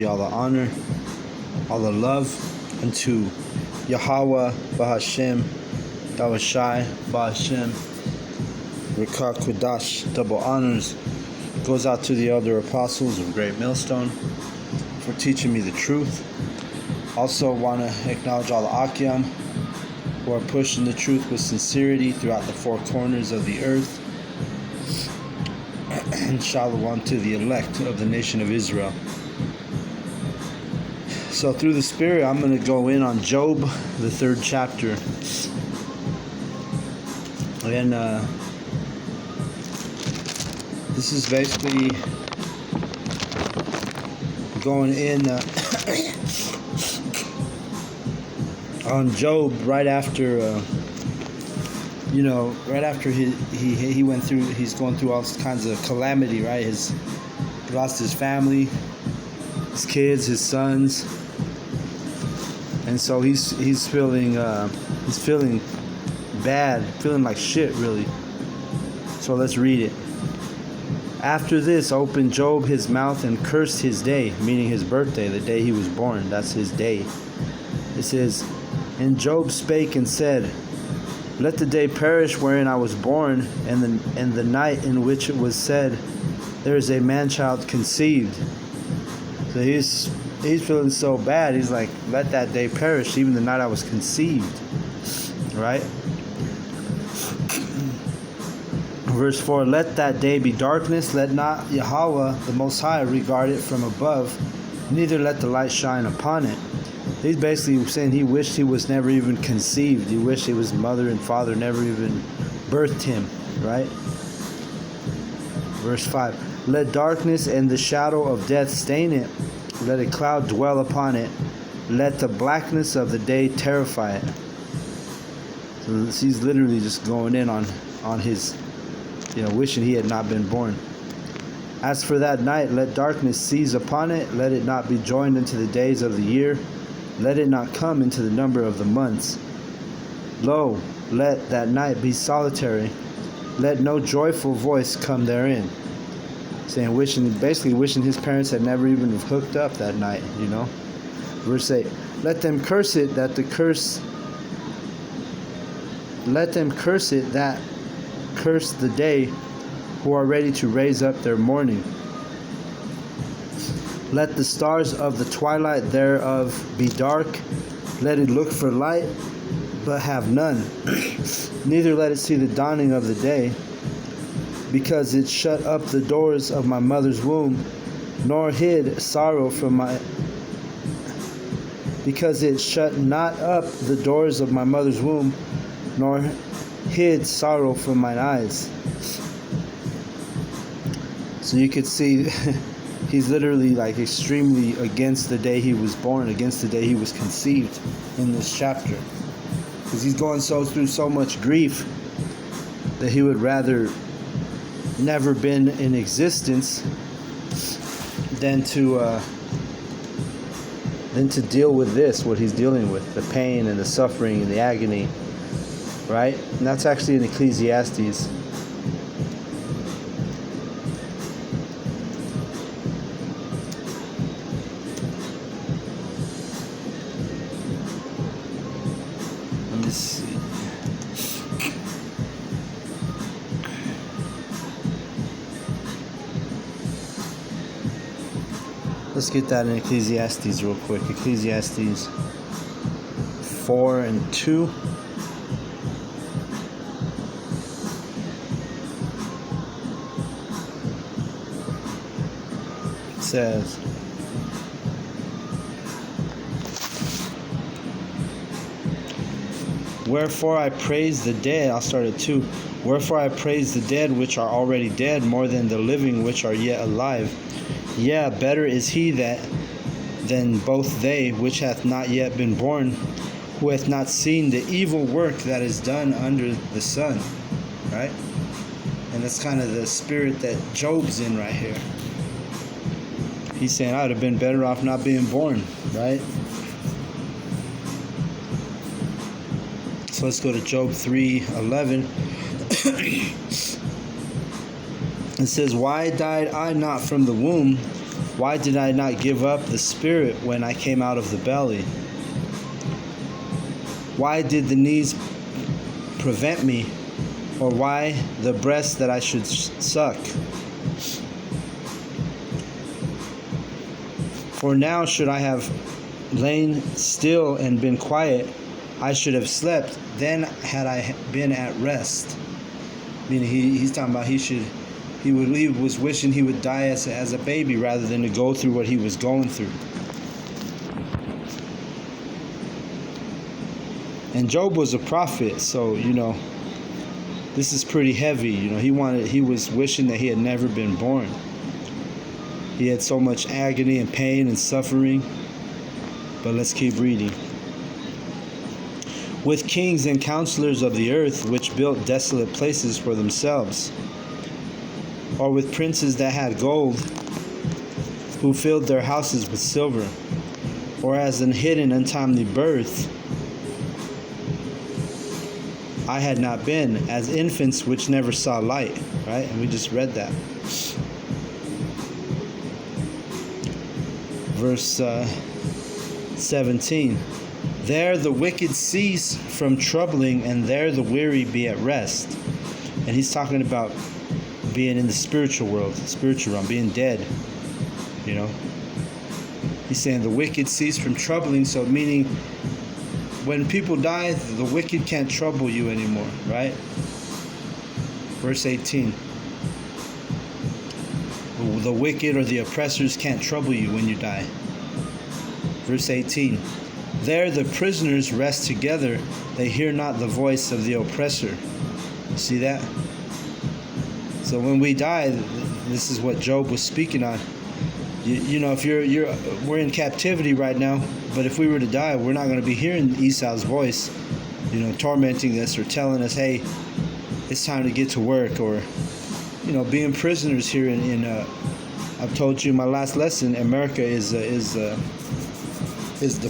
All the honor, all the love unto Yahweh, Bahashem, Yahweh Bahashem, Rekah Kudash. Double honors goes out to the elder apostles of Great Millstone for teaching me the truth. Also want to acknowledge all the Akyam who are pushing the truth with sincerity throughout the four corners of the earth. And Shalom to the elect of the nation of Israel. So through the Spirit, I'm going to go in on Job, the 3rd chapter. And this is basically going in on Job right after, right after he went through, he's going through all kinds of calamity, right? He lost his family, his kids, his sons. And so he's feeling bad, feeling like shit, really. So let's read it. After this, opened Job his mouth and cursed his day, meaning his birthday, the day he was born. That's his day. It says, and Job spake and said, let the day perish wherein I was born, and the night in which it was said, there is a man-child conceived. So he's feeling so bad. He's like, let that day perish, even the night I was conceived. Right? Verse 4, let that day be darkness, let not Yahweh the Most High regard it from above, neither let the light shine upon it. He's basically saying he wished he was never even conceived. He wished his mother and father never even birthed him. Right? Verse 5, let darkness and the shadow of death stain it. Let a cloud dwell upon it. Let the blackness of the day terrify it. So he's literally just going in on his, wishing he had not been born. As for that night, let darkness seize upon it. Let it not be joined into the days of the year. Let it not come into the number of the months. Lo, let that night be solitary. Let no joyful voice come therein. Saying, basically wishing his parents had never even hooked up that night, Verse 8, let them curse it that curse the day who are ready to raise up their mourning. Let the stars of the twilight thereof be dark. Let it look for light, but have none. Neither let it see the dawning of the day. Because it shut up the doors of my mother's womb, nor hid sorrow from my... Because it shut not up the doors of my mother's womb, nor hid sorrow from mine eyes. So you could see he's literally like extremely against the day he was born, against the day he was conceived in this chapter. Because he's going through so much grief that he would rather never been in existence than to deal with this, what he's dealing with, the pain and the suffering and the agony, right? And that's actually in Ecclesiastes. Let me see. Let's get that in Ecclesiastes real quick. Ecclesiastes 4 and 2. It says, wherefore I praise the dead. I'll start at 2. Wherefore I praise the dead which are already dead more than the living which are yet alive. Yeah, better is he than both they which hath not yet been born, who hath not seen the evil work that is done under the sun. Right? And that's kind of the spirit that Job's in right here. He's saying, I would have been better off not being born. Right? So let's go to Job 3:11. It says, why died I not from the womb, Why did I not give up the spirit when I came out of the belly? Why did the knees prevent me, or why the breast that I should suck? For now should I have lain still and been quiet, I should have slept, then had I been at rest. Meaning he's talking about he was wishing he would die as a baby rather than to go through what he was going through. And Job was a prophet, so this is pretty heavy. He was wishing that he had never been born. He had so much agony and pain and suffering. But let's keep reading. With kings and counselors of the earth, which built desolate places for themselves, or with princes that had gold, who filled their houses with silver, or as an hidden untimely birth, I had not been, as infants which never saw light. Right? And we just read that. Verse 17. There the wicked cease from troubling, and there the weary be at rest. And he's talking about being in the spiritual world, spiritual realm, being dead. He's saying the wicked cease from troubling, so meaning when people die, the wicked can't trouble you anymore, right? Verse 18. The wicked or the oppressors can't trouble you when you die. Verse 18. There the prisoners rest together, they hear not the voice of the oppressor. See that? So when we die, this is what Job was speaking on. If we're in captivity right now, but if we were to die, we're not going to be hearing Esau's voice, tormenting us or telling us, hey, it's time to get to work, or being prisoners here in I've told you in my last lesson, America is the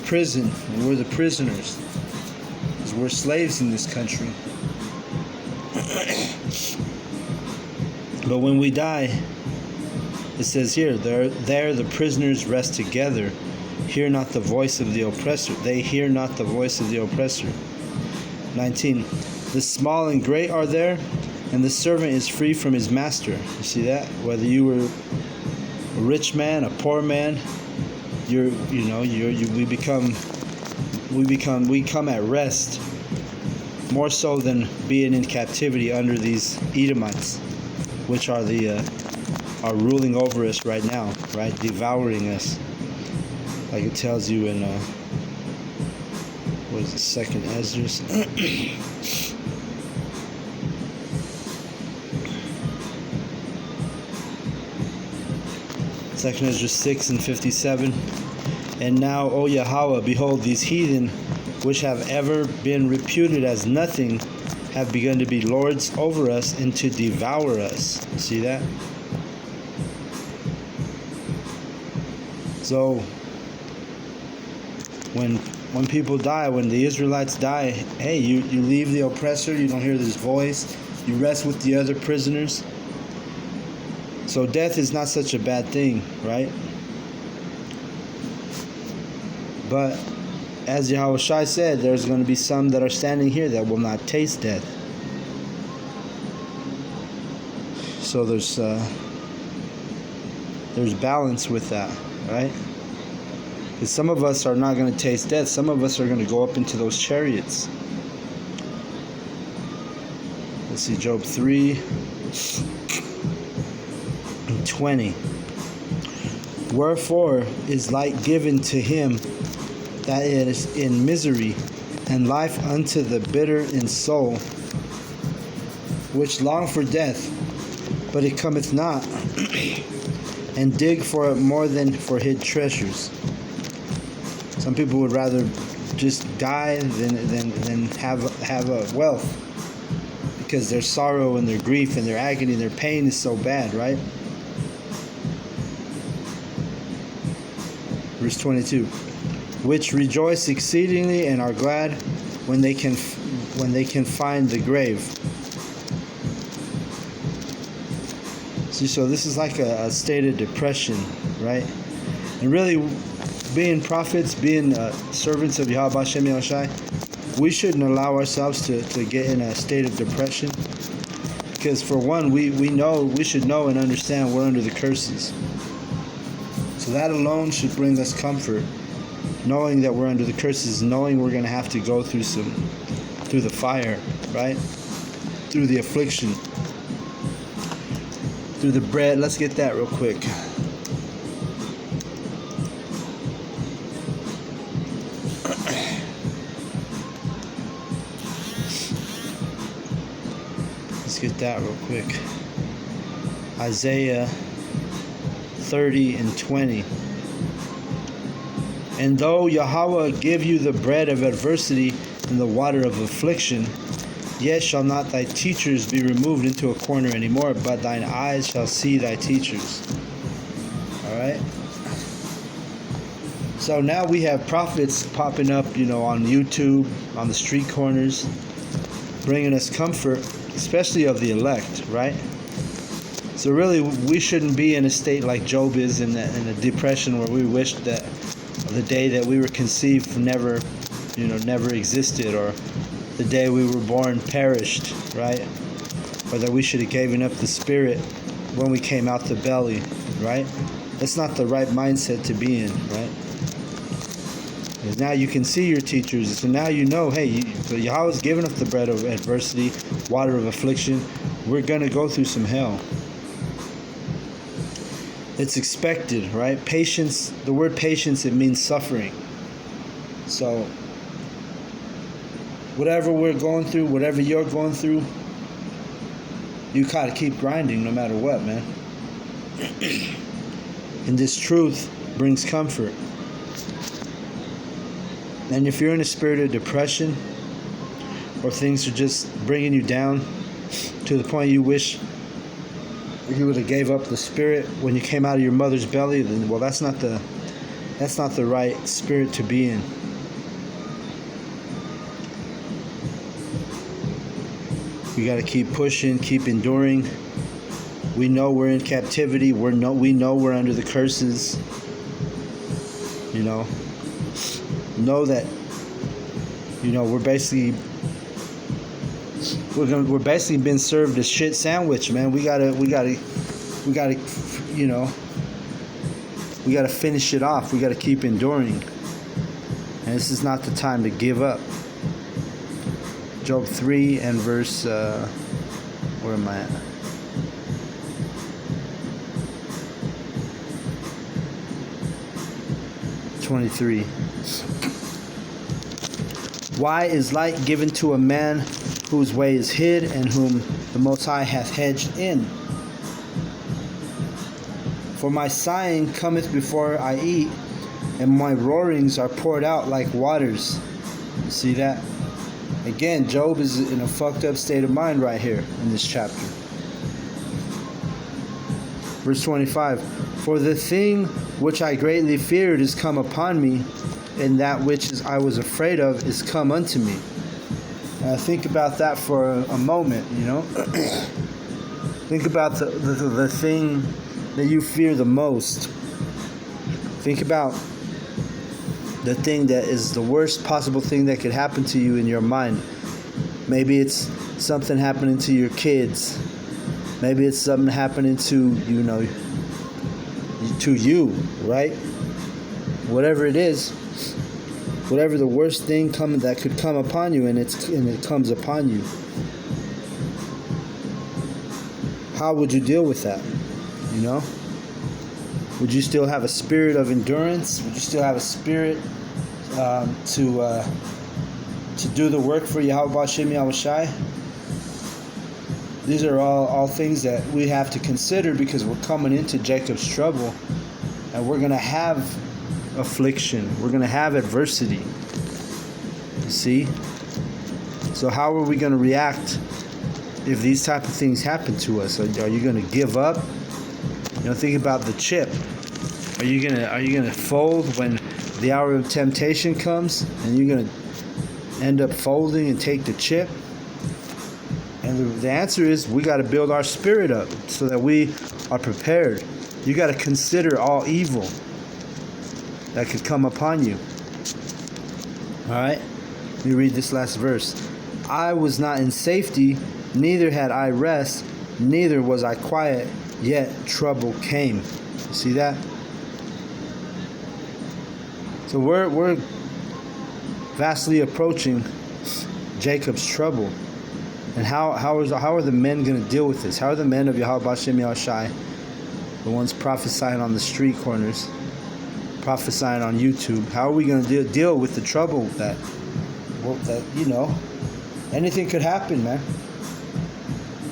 prison, and we're the prisoners, because we're slaves in this country. But when we die, it says here, there the prisoners rest together, hear not the voice of the oppressor. They hear not the voice of the oppressor. 19. The small and great are there, and the servant is free from his master. You see that? Whether you were a rich man, a poor man, we come at rest, more so than being in captivity under these Edomites, which are are ruling over us right now, right, devouring us, like it tells you in what is it, 2nd Esdras. Second Ezra 6 and 57. And now, O Yahweh, behold, these heathen, which have ever been reputed as nothing, have begun to be lords over us and to devour us. See that? So, when people die, when the Israelites die, hey, you leave the oppressor, you don't hear his voice, you rest with the other prisoners. So death is not such a bad thing, right? But as Yahushua said, there's going to be some that are standing here that will not taste death. So there's balance with that, right? Because some of us are not going to taste death. Some of us are going to go up into those chariots. Let's see, Job 3:20. Wherefore is light given to him that is in misery, and life unto the bitter in soul, which long for death, but it cometh not, and dig for it more than for hid treasures. Some people would rather just die than have a wealth, because their sorrow and their grief and their agony and their pain is so bad, right? Verse 22. Which rejoice exceedingly and are glad when they can find the grave. See, so this is like a state of depression, right? And really, being prophets, being servants of Yahweh Hashem Yahushai, we shouldn't allow ourselves to get in a state of depression. Because for one, we should know and understand we're under the curses. So that alone should bring us comfort. Knowing that we're under the curses, knowing we're going to have to go through the fire, right? Through the affliction. Through the bread. Let's get that real quick. Let's get that real quick. Isaiah 30 and 20. And though Yahweh give you the bread of adversity and the water of affliction, yet shall not thy teachers be removed into a corner anymore, but thine eyes shall see thy teachers. Alright? So now we have prophets popping up, on YouTube, on the street corners, bringing us comfort, especially of the elect, right? So really, we shouldn't be in a state like Job is in a depression where we wish that the day that we were conceived never existed, or the day we were born perished, right? Or that we should have given up the spirit when we came out the belly, right? That's not the right mindset to be in, right? Because now you can see your teachers, so now you know, hey, Yahweh's given us the bread of adversity, water of affliction. We're going to go through some hell. It's expected, right? Patience, the word patience, it means suffering. So, whatever we're going through, whatever you're going through, you gotta keep grinding no matter what, man. And this truth brings comfort. And if you're in a spirit of depression, or things are just bringing you down to the point you wish you would have gave up the spirit when you came out of your mother's belly, then that's not the right spirit to be in. We got to keep pushing, keep enduring. We know we're in captivity. We know we're under the curses. Know that we're basically been served a shit sandwich, man. We gotta finish it off. We gotta keep enduring. And this is not the time to give up. Job 3 and verse where am I at? (23). Why is light given to a man whose way is hid, and whom the Most High hath hedged in? For my sighing cometh before I eat, and my roarings are poured out like waters. You see that? Again, Job is in a fucked up state of mind right here in this chapter. Verse 25. For the thing which I greatly feared is come upon me, and that which I was afraid of is come unto me. Think about that for a moment, Think about the thing that you fear the most. Think about the thing that is the worst possible thing that could happen to you in your mind. Maybe it's something happening to your kids. Maybe it's something happening to you, right? Whatever it is, whatever the worst thing that could come upon you, and it comes upon you. How would you deal with that? Would you still have a spirit of endurance? Would you still have a spirit to do the work for Yahweh Hashem Yahushai? These are all things that we have to consider, because we're coming into Jacob's trouble, and we're going to have affliction. We're going to have adversity. You see? So how are we going to react if these type of things happen to us? Are you going to give up? Think about the chip. Are you gonna fold when the hour of temptation comes, and you're gonna end up folding and take the chip? And the answer is, we got to build our spirit up so that we are prepared. You got to consider all evil that could come upon you. All right? Let me read this last verse. I was not in safety, neither had I rest, neither was I quiet, yet trouble came. You see that? So we're vastly approaching Jacob's trouble. And how are the men going to deal with this? How are the men of Yahweh B'Shem Yahushai, the ones prophesying on the street corners, prophesying on YouTube, how are we going to deal with the trouble that anything could happen, man?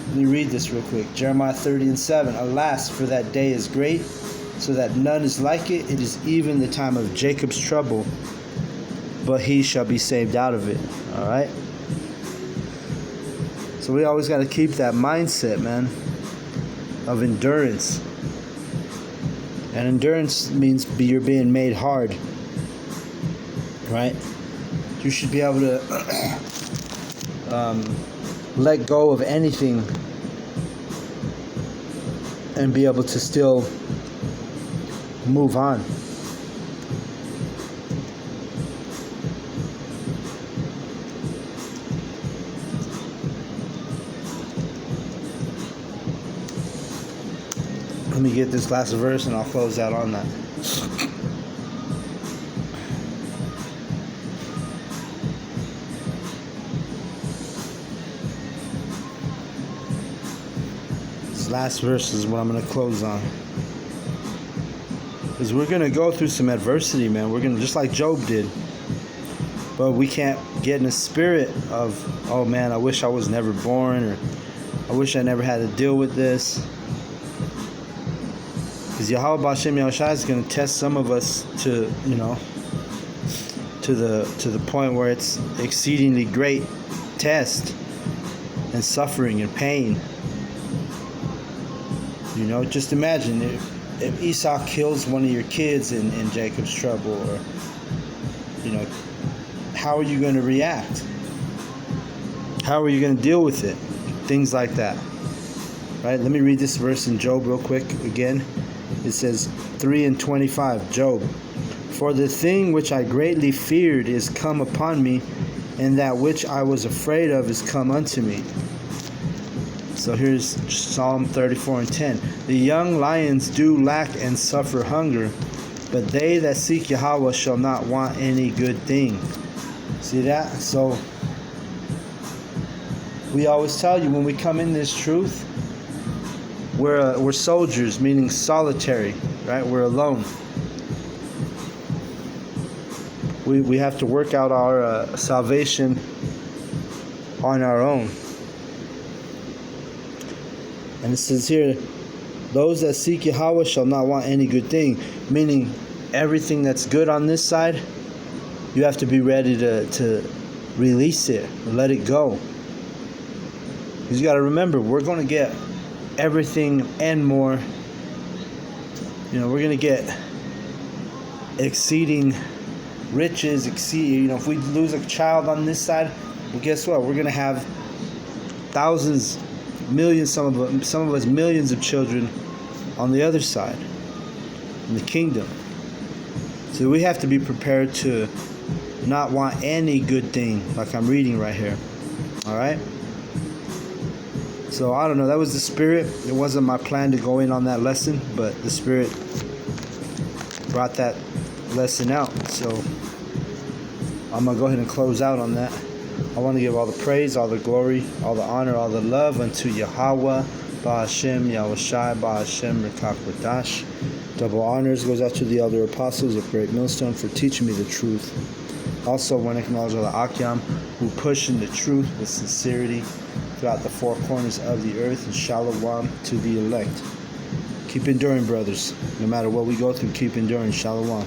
Let me read this real quick. Jeremiah 30:7. Alas, for that day is great, so that none is like it. It is even the time of Jacob's trouble, but he shall be saved out of it. All right? So we always got to keep that mindset, man, of endurance. And endurance means you're being made hard, right? You should be able to let go of anything and be able to still move on. Let me get this last verse and I'll close out on that. This last verse is what I'm going to close on. Because we're going to go through some adversity, man. We're going to, just like Job did. But we can't get in a spirit of, oh man, I wish I was never born, or I wish I never had to deal with this. Because Yahweh B'Shem Yahushai is going to test some of us to the point where it's exceedingly great test and suffering and pain. Just imagine if Esau kills one of your kids in Jacob's trouble, or how are you going to react? How are you going to deal with it? Things like that. Right? Let me read this verse in Job real quick again. It says 3:25, Job. For the thing which I greatly feared is come upon me, and that which I was afraid of is come unto me. So here's Psalm 34:10. The young lions do lack and suffer hunger, but they that seek Yahweh shall not want any good thing. See that? So we always tell you, when we come in this truth, we're soldiers, meaning solitary, right? We're alone. We have to work out our salvation on our own. And it says here, those that seek Yahweh shall not want any good thing, meaning everything that's good on this side, you have to be ready to release it, let it go. Because you got to remember, we're going to get everything and more. We're going to get exceeding riches, if we lose a child on this side, well, guess what? We're going to have thousands, millions, some of us millions of children on the other side in the kingdom. So we have to be prepared to not want any good thing, like I'm reading right here. All right? So I don't know, that was the Spirit. It wasn't my plan to go in on that lesson, but the Spirit brought that lesson out. So I'm going to go ahead and close out on that. I want to give all the praise, all the glory, all the honor, all the love unto Yahweh Ba'Shem Yahushai Ba'Shem Rekakwadash. Double honors goes out to the elder apostles of Great Millstone for teaching me the truth. Also want to acknowledge all the Akyam who push in the truth with sincerity throughout the four corners of the earth, and Shalom to the elect. Keep enduring, brothers. No matter what we go through, keep enduring. Shalom.